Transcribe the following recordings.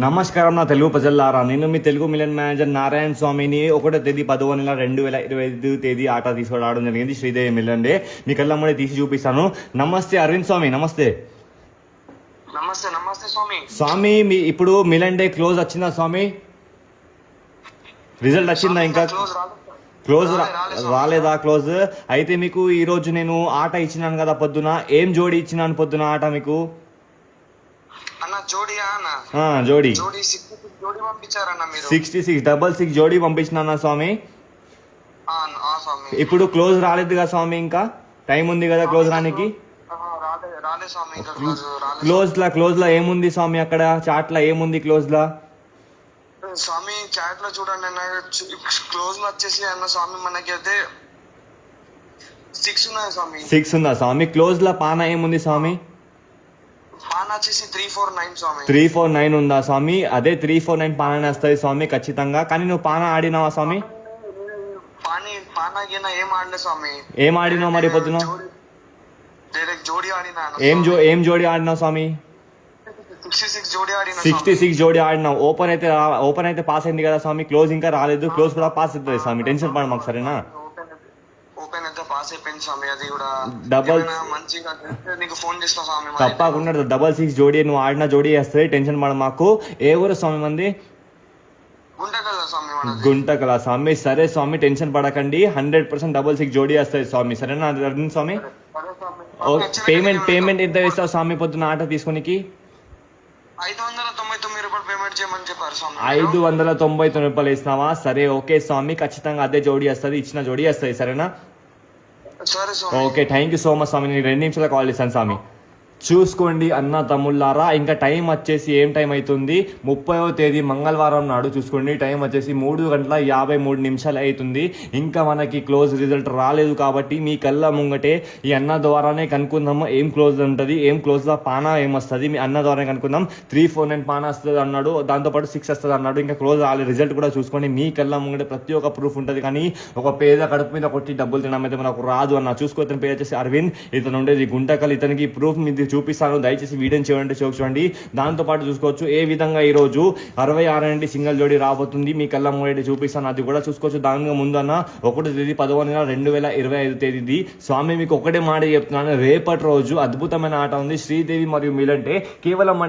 నమస్కారం నా తెలుగు ప్రజలారా, నేను మీ తెలుగు మిలియన్ మేనేజర్ నారాయణ స్వామిని 1వ తేదీ 10వ నెల 2025 తేదీ ఆట తీసుకురావడం జరిగింది. శ్రీదేవి మిలియన్ డే మీ కళ్ళమ్మడే తీసి చూపిస్తాను. నమస్తే అరవింద్ స్వామి. నమస్తే నమస్తే. నమస్తే స్వామి. స్వామి మీ ఇప్పుడు మిలియన్ డే క్లోజ్ వచ్చిందా స్వామి? రిజల్ట్ వచ్చిందా? ఇంకా క్లోజ్ రాలేదా? క్లోజ్ అయితే మీకు ఈ రోజు నేను ఆట ఇచ్చినాను కదా పొద్దున. ఏం జోడి ఇచ్చినాను పొద్దున ఆట మీకు? జోడి 66 జోడి పంపించినా స్వామి. ఇప్పుడు క్లోజ్ రాలేదు కదా స్వామి, ఇంకా టైం ఉంది కదా క్లోజ్ రానికి. క్లోజ్ లా ఏముంది స్వామి? అక్కడ చాట్ లా ఏముంది క్లోజ్ లా? స్వామి చాట్ లో చూడండి క్లోజ్ లో వచ్చేసి అన్న స్వామి మనకైతే 6 ఉన్నాయి స్వామి. 6 ఉందా స్వామి? క్లోజ్ లా పానా ఏముంది స్వామి? పానా వచ్చేసి 349 స్వామి. 349 ఉందా స్వామి? అదే 349 పానా వస్తుంది స్వామి ఖచ్చితంగా. కానీ నువ్వు పానా ఆడినావా స్వామి? ఏం ఆడలే స్వామి. ఏం ఆడినావు మరి పొద్దున? జోడి ఆడినా. ఏం జోడి ఆడినావు స్వామి? 66 జోడి ఆడినావు. ఓపెన్ అయితే పాస్ అయింది కదా స్వామి. క్లోజ్ ఇంకా రాలేదు. క్లోజ్ కూడా పాస్ అవుతుంది స్వామి. టెన్షన్ పడ మాకు, సరేనా? ఓపెన్ అయితే పాస్ అయిపోయింది స్వామి. అది కూడా డబల్ మంచిగా నీకు ఫోన్ చేస్తా స్వామి. తప్పకుండా 66 జోడి నువ్వు ఆడిన జోడి వేస్తుంది. టెన్షన్ పడ మాకు. ఏ ఊరు స్వామి మంది? గుంటకల స్వామి. సరే స్వామి, టెన్షన్ పడకండి. 100% 66 జోడి వస్తుంది స్వామి, సరేనా అరవింద్ స్వామి? పేమెంట్ ఎంత వేస్తావు స్వామి పొద్దున ఆట తీసుకునికి? 599 రూపాయలు పేమెంట్ చేయమని చెప్పారు స్వామి. 599 రూపాయలు వేసినావా? సరే ఓకే స్వామి, ఖచ్చితంగా అదే జోడి వస్తుంది. ఇచ్చిన జోడి వస్తుంది, సరేనా? Okay, thank you so much స్వామి. నేను 2 నిమిషాలు కాల్ చేస్తాను స్వామి. చూసుకోండి అన్న తమ్ముళ్ళారా, ఇంకా టైం వచ్చేసి ఏం టైం అవుతుంది? 30వ తేదీ మంగళవారం నాడు చూసుకోండి. టైం వచ్చేసి 3:53 అవుతుంది. ఇంకా మనకి క్లోజ్ రిజల్ట్ రాలేదు కాబట్టి మీ కళ్ళ ముంగటే ఈ అన్న ద్వారానే కనుక్కుందాము ఏం క్లోజ్ ఉంటుంది, ఏం క్లోజ్లో పానా ఏమొస్తుంది. మీ అన్న ద్వారానే కనుక్కుందాం. 349 పానా వస్తుంది అన్నాడు, దాంతోపాటు 6 వస్తుంది అన్నాడు. ఇంకా క్లోజ్ రాలేదు. రిజల్ట్ కూడా చూసుకోండి. మీ కళ్ళ ముంగటే ప్రతి ఒక్క ప్రూఫ్ ఉంటుంది. కానీ ఒక పేద కడుపు మీద కొట్టి డబ్బులు తినడం అయితే మనకు రాదు అన్న. చూసుకో, ఇతని పేరు వచ్చేసి అరవింద్. ఇతను ఉండేది గుంటకల్. ఇతనికి ప్రూఫ్ మీద చూపిస్తాను, దయచేసి వీడియోని చూడండి. దాంతో పాటు చూసుకోవచ్చు ఏ విధంగా ఈ రోజు 66 సింగిల్ జోడి రాబోతుంది. మీ కళ్ళ ముంగట చూపిస్తాను, అది కూడా చూసుకోవచ్చు. దాని ముందన్న 1వ తేదీ 10వ నెల 2025 తేదీ స్వామి మీకు ఒకటే మాట చెప్తున్నాను. రేపటి రోజు అద్భుతమైన ఆట ఉంది. శ్రీదేవి మరియు మిలంటే కేవలం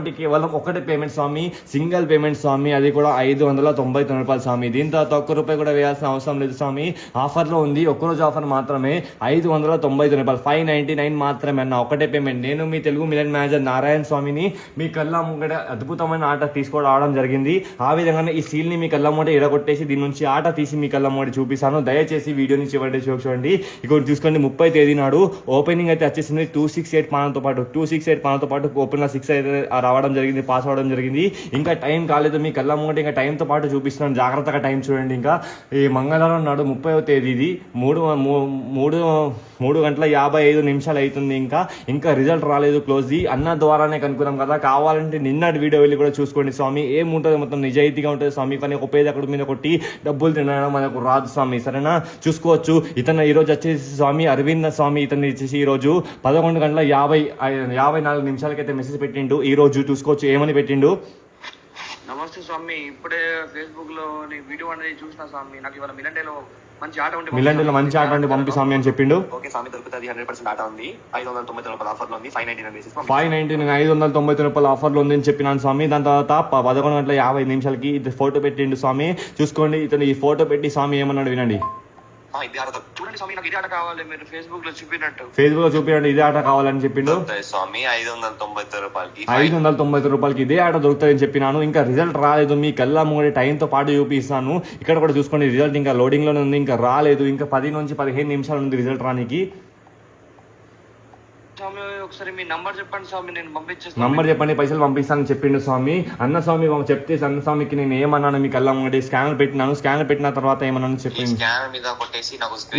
ఒకటే పేమెంట్ స్వామి, సింగిల్ పేమెంట్ స్వామి. అది కూడా 599 రూపాయలు స్వామి. దీంతో ఒక్క రూపాయి కూడా వేయాల్సిన అవసరం లేదు స్వామి. ఆఫర్లో ఉంది, ఒక్కరోజు ఆఫర్ మాత్రమే. 599 రూపాయలు, 599 మాత్రమే అన్న. ఒకటే పేమెంట్. నేను మీ తెలుగు మిలియన్ మేనేజర్ నారాయణ స్వామిని మీ కళ్ళ ముంగట అద్భుతమైన ఆట తీసుకురావడం జరిగింది. ఆ విధంగానే ఈ సీల్ ని మీ కళ్ళ ముంగట ఎడగొట్టేసి దీని నుంచి ఆట తీసి మీ కళ్ళ ముంగట చూపిస్తాను. దయచేసి వీడియోని చూడండి. ఇక్కడ చూసుకోండి, 30 తేదీ నాడు ఓపెనింగ్ అయితే వచ్చేసింది. 268 పానంతో పాటు ఓపెన్ 6 అయితే రావడం జరిగింది, పాస్ అవ్వడం జరిగింది. ఇంకా టైం కాలేదు. మీ కళ్ళ ముంగట ఇంకా టైంతో పాటు చూపిస్తున్నాను. జాగ్రత్తగా టైం చూడండి. ఇంకా ఈ మంగళవారం నాడు 30వ తేదీది 3:55 అవుతుంది. ఇంకా రిజల్ట్ రాలేదు క్లోజ్. అన్న ద్వారానే కనుక్కున్నాం కదా. కావాలంటే నిన్నటి వీడియో వెళ్ళి కూడా చూసుకోండి స్వామి. ఏముంటుంది మొత్తం నిజాయితీగా ఉంటుంది స్వామి. కానీ ఒక పేద అక్కడ మీద కొట్టి డబ్బులు తినడం మనకు రాదు స్వామి, సరేనా? చూసుకోవచ్చు. ఇతను ఈరోజు వచ్చేసి స్వామి అరవింద్ స్వామి. ఇతను వచ్చేసి ఈరోజు 11:54 అయితే మెసేజ్ పెట్టిండు. ఈ రోజు చూసుకోవచ్చు ఏమని పెట్టిండు. నమస్తే స్వామి, ఇప్పుడే ఫేస్బుక్ లో వీడియో అనేది చూసిన స్వామి. నాకు ఇవాళ మిలియన్ డేలో మంచి ఆట ఉంటే పంపి స్వామి అని చెప్పిండు. ఓకే స్వామి, దొరుకుతుంది. 100% ఆట ఉంది. 599 రూపాయల ఆఫర్ లో ఉంది. 599 రూపాయల ఆఫర్ లో ఉంది అని చెప్పినాను స్వామి. దాని తర్వాత 11:50 ఇది ఫోటో పెట్టిండు స్వామి. చూసుకోండి. ఇతను ఈ ఫోటో పెట్టి స్వామి ఏమన్నాడు వినండి. చూడండి స్వామి, నాకు ఇదే ఆట కావాలి. మీరు ఫేస్బుక్ లో చూపినట్టు ఇదే ఆట కావాలని చెప్పిండు స్వామి. 599 రూపాయలకి 599 రూపాయలకి ఇదే ఆట దొరుకుతుంది అని చెప్పినాను. ఇంకా రిజల్ట్ రాలేదు. మీ కళ్ళ ముంగడి టైంతో పాటు చూపిస్తాను. ఇక్కడ కూడా చూసుకోండి, రిజల్ట్ ఇంకా లోడింగ్ లోనే ఉంది. ఇంకా రాలేదు. ఇంకా 10 నుంచి 15 నిమిషాలు ఉంది రిజల్ట్ రానికి. ఒకసారి మీ నంబర్ చెప్పండి స్వామి, నేను పంపించేస్తాను. నంబర్ చెప్పండి, పైసలు పంపిస్తానని చెప్పిండు స్వామి. అన్న స్వామి చెప్తే అన్న స్వామికి నేను ఏమన్నాను, మీ కళ్ళ ముంగడి స్కానర్ పెట్టినాను. స్కానర్ పెట్టిన తర్వాత ఏమన్నాను చెప్పింది.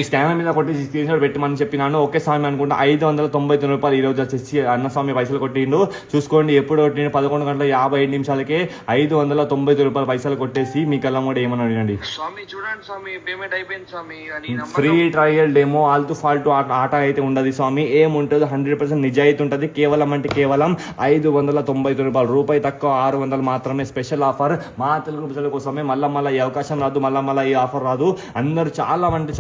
ఈ స్కానర్ మీద కొట్టేసి స్క్రీన్ షాట్ పెట్టమని చెప్పినాను. ఓకే స్వామి అనుకుంటా 599 రూపాయలు ఈ రోజు వచ్చేసి అన్న స్వామి పైసలు కొట్టిండు. చూసుకోండి, ఎప్పుడు కొట్టిండు 11:57 599 రూపాయలు పైసలు కొట్టేసి మీ కళ్ళ ముంగడి ఏమన్నా అడగండి. స్వామి చూడండి స్వామి, పేమెంట్ అయిపోయింది స్వామి. ఫ్రీ ట్రయల్ డెమో ఆల్తు ఫాల్టు ఆట అయితే ఉండదు స్వామి. ఏముంటుంది 100% 100% నిజాయితీ ఉంటుంది. కేవలం అంటే కేవలం 599 రూపాయలు, రూపాయి తక్కువ 600 మాత్రమే స్పెషల్ ఆఫర్ మా తెలుగు ప్రజల కోసమే. మళ్ళీ ఈ అవకాశం రాదు, మళ్ళీ ఈ ఆఫర్ రాదు. అందరూ చాలా మంది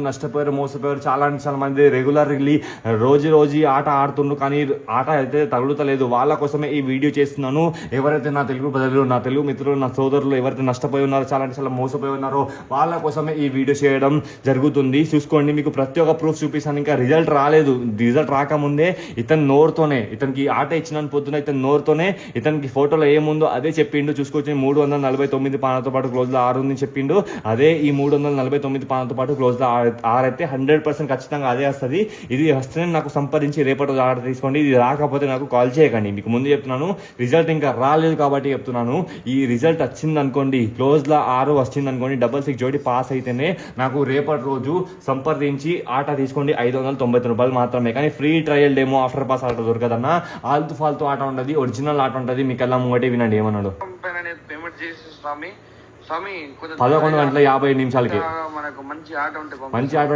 నష్టపోయారు, మోసపోయారు. చాలా మంది రెగ్యులర్లీ రోజు ఈ ఆట ఆడుతుండ్రు, కానీ ఆట అయితే తగులుతలేదు. వాళ్ళ కోసమే ఈ వీడియో చేస్తున్నాను. ఎవరైతే నా తెలుగు ప్రజలు, నా తెలుగు మిత్రులు, నా సోదరులు ఎవరైతే నష్టపోయి ఉన్నారో, చాలా మోసపోయి ఉన్నారో వాళ్ళ కోసమే ఈ వీడియో చేయడం జరుగుతుంది. చూసుకోండి, మీకు ప్రతి ఒక్క ప్రూఫ్ చూపిస్తాను. ఇంకా రిజల్ట్ రాలేదు, రిజల్ట్ రాకముందే ఇతని నోరుతోనే, ఇతనికి ఆట ఇచ్చిన పొద్దున ఇతని నోరుతోనే ఇతనికి ఫోటోలో ఏముందో అదే చెప్పిండు. చూసుకోవచ్చు, 349 పానాలతో పాటు క్లోజ్లో 6 ఉంది చెప్పిండు. అదే ఈ 349 పానాలతో పాటు క్లోజ్లో 6 అయితే 100% ఖచ్చితంగా అదే వస్తుంది. ఇది వస్తేనే నాకు సంప్రదించి రేపటి రోజు ఆర్డర్ తీసుకోండి. ఇది రాకపోతే నాకు కాల్ చేయకండి. మీకు ముందు చెప్తున్నాను, రిజల్ట్ ఇంకా రాలేదు కాబట్టి చెప్తున్నాను. ఈ రిజల్ట్ వచ్చింది అనుకోండి, క్లోజ్లో 6 వచ్చింది అనుకోండి, 66 జోడి పాస్ అయితేనే నాకు రేపటి రోజు సంప్రదించి ఆట తీసుకోండి. 590 రూపాయలు మాత్రమే. కానీ free trial demo after pass ఆట దొరకదన్న. ఆల్తు ఫాల్తు ఆట ఉంటుంది, ఒరిజినల్ ఆట ఉంటుంది. మీకు ఎలా ముంగటే వినండి ఏమన్నాడు. పేమెంట్ చేసి స్వామి 11:50 మనకు మంచి ఆట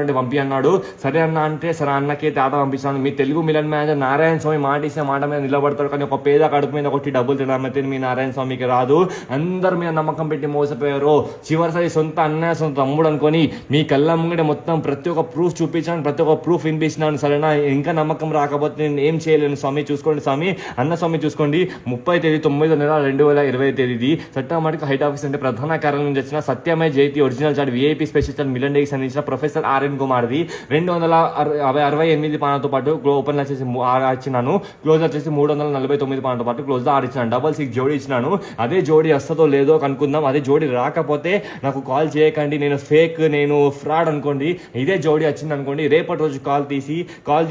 ఉంటే పంపి అన్నాడు. సరే అన్న అంటే, సరే అన్నకైతే ఆట పంపిస్తాను. మీ తెలుగు మిలన్ మేనేజర్ నారాయణ స్వామి మాట ఇస్తే మాట మీద నిలబడతాడు, కానీ ఒక పేద కడుపు మీద కొట్టి డబ్బులు తినమైతే మీ నారాయణ స్వామికి రాదు. అందరు మీద నమ్మకం పెట్టి మోసపోయారు. చివరిసారి సొంత అన్నయ్య సొంత తమ్ముడు అనుకొని మీ కళ్ళ ముంగడే మొత్తం ప్రతి ఒక్క ప్రూఫ్ చూపించాను, ప్రతి ఒక్క ప్రూఫ్ వినిపించినాను. సరేనా, ఇంకా నమ్మకం రాకపోతే నేను ఏం చేయలేను. స్వామి చూసుకోండి, స్వామి అన్న స్వామి చూసుకోండి. 30 తేదీ 9వ నెల 2020 తేదీ చట్టమటిక హైట్ ఆఫీస్ అంటే ప్రధాన కార్యాలయం నుంచి వచ్చిన సత్యమయ జైతి original chat VIP special chat Milan డేకి సంబంధించిన ప్రొఫెసర్ ఆర్ఎన్ కుమార్ది 268 పానాలతో పాటు ఓపెన్ వచ్చేసి 6 ఇచ్చినాను. క్లోజ్ వచ్చేసి 349 పానాలతో పాటు క్లోజ్ 6 ఇచ్చినాను. 66 జోడీ ఇచ్చినాను. అదే జోడీ వస్తుందో లేదో కనుక్కుందాం. అదే జోడీ రాకపోతే నాకు కాల్ చేయకండి, నేను ఫేక్, నేను ఫ్రాడ్ అనుకోండి. ఇదే జోడీ వచ్చింది అనుకోండి, రేపటి రోజు కాల్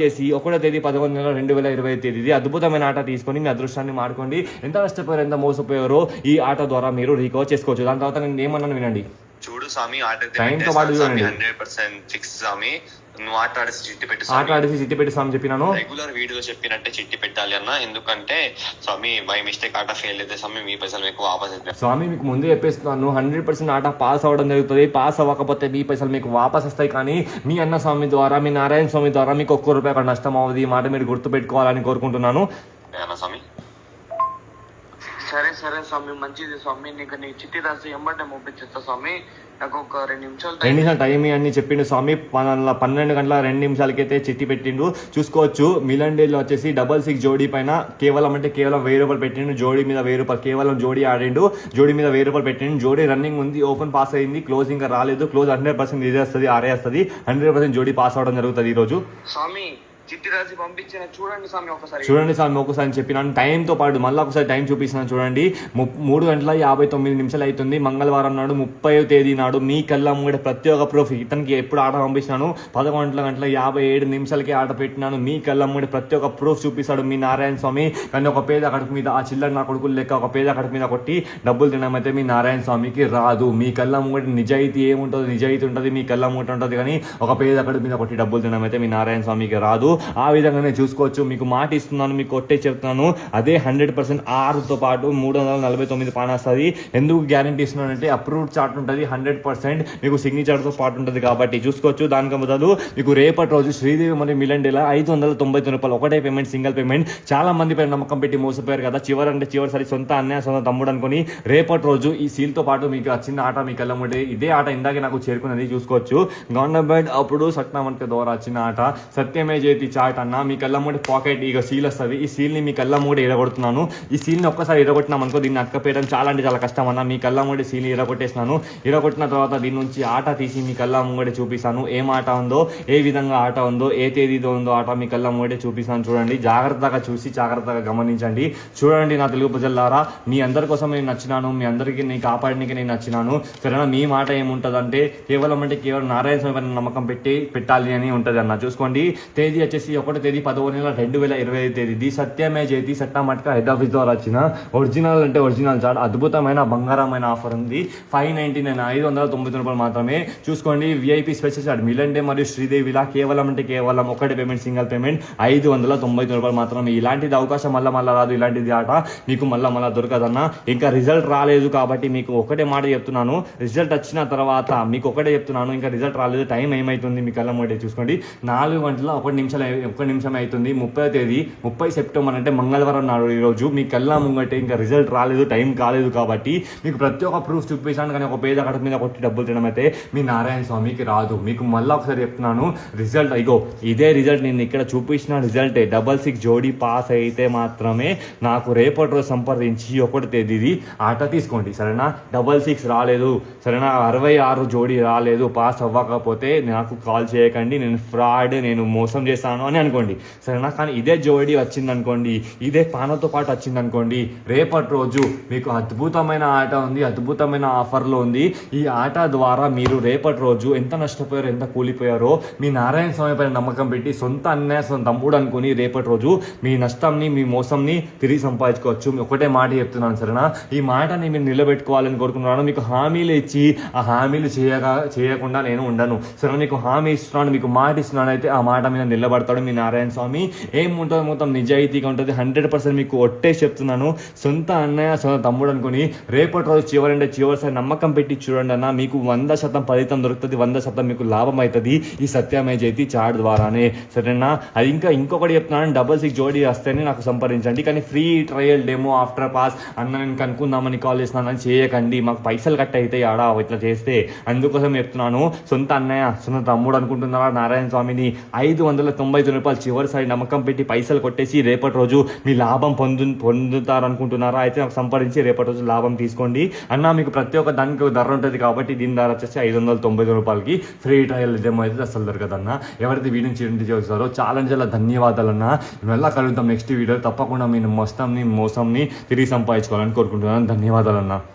చేసి 1వ తేదీ 11వ నెల 2020 తేదీ అద్భుతమైన ఆట తీసుకొని మీ అదృష్టాన్ని మాడుకోండి. ఎంత నష్టపోయారో, ఎంత మోసపోయారో ఈ ఆట ద్వారా మీరు రికవర్ చేసుకోవచ్చు. దాని తర్వాత నేను ఏమన్నాను వినండి. చూడు స్వామి, ఆట టైంతో పాటు చూడండి. 100% ఫిక్స్ స్వామి. నువ్వు ఆట ఆడేసి చిట్టి పెట్టి స్వామి చెప్పినాను. రెగ్యులర్ వీడియో చెప్పినట్టే చిట్టి పెట్టాలి అన్న. ఎందుకంటే స్వామి బై మిస్టేక్ ఆట ఫెయిల్ అయితే స్వామి మీ పైసలు మీకు వాపస్ అయితే. స్వామి మీకు ముందే చెప్పేస్తున్నాను, 100% ఆట పాస్ అవ్వడం జరుగుతుంది. పాస్ అవ్వకపోతే మీ పైసలు మీకు వాపస్ వస్తాయి. కానీ మీ అన్న స్వామి ద్వారా, మీ నారాయణ స్వామి ద్వారా మీకు ₹1 అక్కడ నష్టం అవ్వదు. ఈ మాట మీరు గుర్తు పెట్టుకోవాలని కోరుకుంటున్నాను. స్వామి సరే స్వామి, మంచిది స్వామి. నీకు నీ చిట్టి రాసి ఎమ్మటే పంపించేస్తా స్వామి. నాకు ఒక 2 నిమిషాలు టైం అని చెప్పిండు స్వామి. 12:02 చిట్టి పెట్టిండు. చూసుకోవచ్చు, మిలన్ డేలో వచ్చేసి 66 జోడీ పైన కేవలం ₹1000 పెట్టిండు. జోడీ మీద ₹1000, కేవలం జోడీ ఆడిండు. జోడీ మీద ₹1000 పెట్టిండు. జోడీ రన్నింగ్ ఉంది, ఓపెన్ పాస్ అయింది, క్లోజ్ ఇంకా రాలేదు. క్లోజ్ 100% ఇదే వస్తుంది, ఆరే వస్తుంది. 100% జోడీ పాస్ అవడం జరుగుతుంది ఈ రోజు. స్వామి చిట్టి రాసి పంపించిన చూడండి స్వామి ఒకసారి చెప్పినాను. టైంతో పాటు మళ్ళీ ఒకసారి టైం చూపిస్తున్నాను చూడండి. 3:59 అవుతుంది. మంగళవారం నాడు 30వ తేదీ నాడు మీ కళ్ళ ముంగడ ప్రతి ఒక్క ప్రూఫ్. ఇతనికి ఎప్పుడు ఆట పంపించినాను, 11:57 ఆట పెట్టినాను. మీ కళ్ళ ముంగడ ప్రతి ఒక్క ప్రూఫ్ చూపిస్తాడు మీ నారాయణ స్వామి. కానీ ఒక పేద కడుపు మీద, ఆ చిల్లర నా కొడుకులు లెక్క ఒక పేద కడుపు మీద కొట్టి డబ్బులు తినమైతే మీ నారాయణ స్వామికి రాదు. మీ కళ్ళ ముంగడ నిజాయితీ ఏముంటుంది, నిజాయితీ ఉంటుంది, మీ కళ్ళ ముంగట ఉంటుంది. కానీ ఒక పేద కడుపు మీద కొట్టి డబ్బులు తినమైతే మీ నారాయణ స్వామికి రాదు. ఆ విధంగానే చూసుకోవచ్చు. మీకు మాట ఇస్తున్నాను, మీకు కొట్టే చెప్తున్నాను. అదే 100% 6తో పాటు 349 పాన్ వస్తుంది. ఎందుకు గ్యారంటీ ఇస్తున్నానంటే అప్రూవ్డ్ చార్ట్ ఉంటుంది, 100% మీకు సిగ్నేచర్తో పాటు ఉంటుంది కాబట్టి చూసుకోవచ్చు. దానికి మొదలు మీకు రేపటి రోజు శ్రీదేవి మరియు మిలన్ డేలా 590 రూపాయలు ఒకటే పేమెంట్, సింగిల్ పేమెంట్. చాలా మంది పైన నమ్మకం పెట్టి మోసపోయారు కదా. చివరిసారి సొంత అన్నయ్య సొంత తమ్ముడు అనుకుని రేపటి రోజు ఈ సీల్తో పాటు మీకు వచ్చిన ఆట మీకు వెళ్ళమంటే ఇదే ఆట ఇందాకే నాకు చేరుకున్నది. చూసుకోవచ్చు, గవర్నమెంట్ అప్పుడు సట్నామంటే ద్వారా వచ్చిన ఆట సత్యమే జయతి చాట్ అన్న. మీ కళ్ళ మూడి పాకెట్ ఇక సీల్ వస్తుంది. ఈ సీల్ని మీ కళ్ళ మూడి ఎరగొడుతున్నాను. ఈ సీల్ని ఒక్కసారి ఎరగొట్టినాం అనుకో, దీన్ని అక్కపేయడం చాలా అంటే చాలా కష్టం అన్న. మీ కళ్ళ మూడి సీల్ని ఎరగొట్టేసినాను. ఎరగొట్టిన తర్వాత దీని నుంచి ఆట తీసి మీ కళ్ళ ముంగడి చూపిస్తాను. ఏం ఆట ఉందో, ఏ విధంగా ఆట ఉందో, ఏ తేదీతో ఉందో ఆట మీ కళ్ళ ముంగడి చూపిస్తాను. చూడండి, జాగ్రత్తగా చూసి జాగ్రత్తగా గమనించండి. చూడండి నా తెలుగు ప్రజలారా, మీ అందరి కోసం నేను నచ్చినాను, మీ అందరికీ నేను కాపాడడానికి నేను నచ్చినాను. సరేనా, మీ మాట ఏముంటుంది కేవలం నారాయణ స్వామి నమ్మకం పెట్టాలి అని ఉంటుంది అన్న. చూసుకోండి, తేదీ వచ్చేసి 1వ తేదీ 10వ నెల 2020 తేదీ సత్యమే జయతి సట్టామట్క హెడ్ ఆఫీస్ ద్వారా వచ్చిన ఒరిజినల్ అంటే ఒరిజినల్ చాట్ అద్భుతమైన బంగారమైన ఆఫర్ ఉంది. 599 590 మాత్రమే. చూసుకోండి, విఐపి స్పెషల్ చాట్ మిలన్ డే మరియు శ్రీదేవిలా కేవలం ఒకటి పేమెంట్, సింగిల్ పేమెంట్ 590 మాత్రమే. ఇలాంటిది అవకాశం మళ్ళా రాదు. ఇలాంటిది ఆట మీకు మళ్ళా దొరకదన్న. ఇంకా రిజల్ట్ రాలేదు కాబట్టి మీకు ఒకటే మాట చెప్తున్నాను. రిజల్ట్ వచ్చిన తర్వాత మీకు ఒకటే చెప్తున్నాను, ఇంకా రిజల్ట్ రాలేదు. టైం ఏమైతుంది మీ కళ్ళ ముందే చూసుకోండి, 4:01 నిమిషం అవుతుంది. 30వ తేదీ 30 సెప్టెంబర్ అంటే మంగళవారం నాడు ఈరోజు మీ కల్లా ముంగటే ఇంకా రిజల్ట్ రాలేదు, టైం కాలేదు కాబట్టి మీకు ప్రతి ఒక్క ప్రూఫ్ చూపించాను. కానీ ఒక పేద కడుపు మీద కొట్టి డబ్బులు తినడం అయితే మీ నారాయణ స్వామికి రాదు. మీకు మళ్ళీ ఒకసారి చెప్తున్నాను, రిజల్ట్ ఇగో ఇదే రిజల్ట్ నేను ఇక్కడ చూపించిన రిజల్టే. 66 జోడీ పాస్ అయితే మాత్రమే నాకు రేపటి రోజు సంప్రదించి 1వ తేదీది ఆట తీసుకోండి సరేనా. 66 రాలేదు సరేనా, 66 జోడీ రాలేదు, పాస్ అవ్వకపోతే నాకు కాల్ చేయకండి, నేను ఫ్రాడ్, నేను మోసం చేస్తాను అని అనుకోండి సరేనా. కానీ ఇదే జోడీ వచ్చింది అనుకోండి, ఇదే పానతో పాటు వచ్చింది అనుకోండి, రేపటి రోజు మీకు అద్భుతమైన ఆట ఉంది, అద్భుతమైన ఆఫర్లో ఉంది. ఈ ఆట ద్వారా మీరు రేపటి రోజు ఎంత నష్టపోయారో, ఎంత కూలిపోయారో మీ నారాయణ స్వామి పైన నమ్మకం పెట్టి సొంత అన్నయ్య సొంత తమ్ముడు అనుకుని రేపటి రోజు మీ నష్టంని, మీ మోసంని తిరిగి సంపాదించుకోవచ్చు. ఒకటే మాట చెప్తున్నాను సరేనా. ఈ మాటని మీరు నిలబెట్టుకోవాలని కోరుకుంటున్నాను. మీకు హామీలు ఇచ్చి ఆ హామీలు చేయకుండా నేను ఉండను సరే. మీకు హామీ ఇస్తున్నాను, మీకు మాట ఇస్తున్నాను, అయితే ఆ మాట మీద నిలబడతాడు మీ నారాయణ స్వామి. ఏముంటుందో మొత్తం నిజాయితీగా ఉంటుంది, 100% మీకు ఒట్టేసి చెప్తున్నాను. సొంత అన్నయ్య సొంత తమ్ముడు అనుకుని రేపటి రోజు చివరిసారి నమ్మకం పెట్టి చూడండి అన్న, మీకు 100% ఫలితం దొరుకుతుంది, 100% మీకు లాభం అవుతుంది ఈ సత్యమయ జయతి చాట్ ద్వారానే సరేనా. అది ఇంకొకటి చెప్తున్నాను, 66 జోడీ వస్తేనే నాకు సంప్రదించండి. కానీ free trial demo after pass అన్న నేను కనుక్కుందామని కాల్ చేస్తున్నానని చేయకండి, మాకు పైసలు కట్ అయితే ఆడ ఇట్లా చేస్తే. అందుకోసం చెప్తున్నాను, సొంత అన్నయ్య సొంత తమ్ముడు అనుకుంటున్నారా నారాయణ స్వామిని 599 రూపాయలు చివరిసారి నమ్మకం పెట్టి పైసలు కొట్టేసి రేపటి రోజు మీ లాభం పొందుతారు అనుకుంటున్నారా, అయితే నాకు సంప్రదించి రేపటి రోజు లాభం తీసుకోండి అన్న. మీకు ప్రతి ఒక్క దానికి ధర ఉంటుంది కాబట్టి దీని ధర వచ్చేసి 599 రూపాయలకి ఫ్రీ ట్రయల్ డెమో అయితే అసలు దొరకదన్న. ఎవరైతే వీడియో చేయండి చేస్తారో చాలా చాలా ధన్యవాదాలు అన్న. మళ్ళీ కలుద్దాం నెక్స్ట్ వీడియో. తప్పకుండా మీ మోసంని తిరిగి సంపాదించుకోవాలని కోరుకుంటున్నాను. ధన్యవాదాలు అన్న.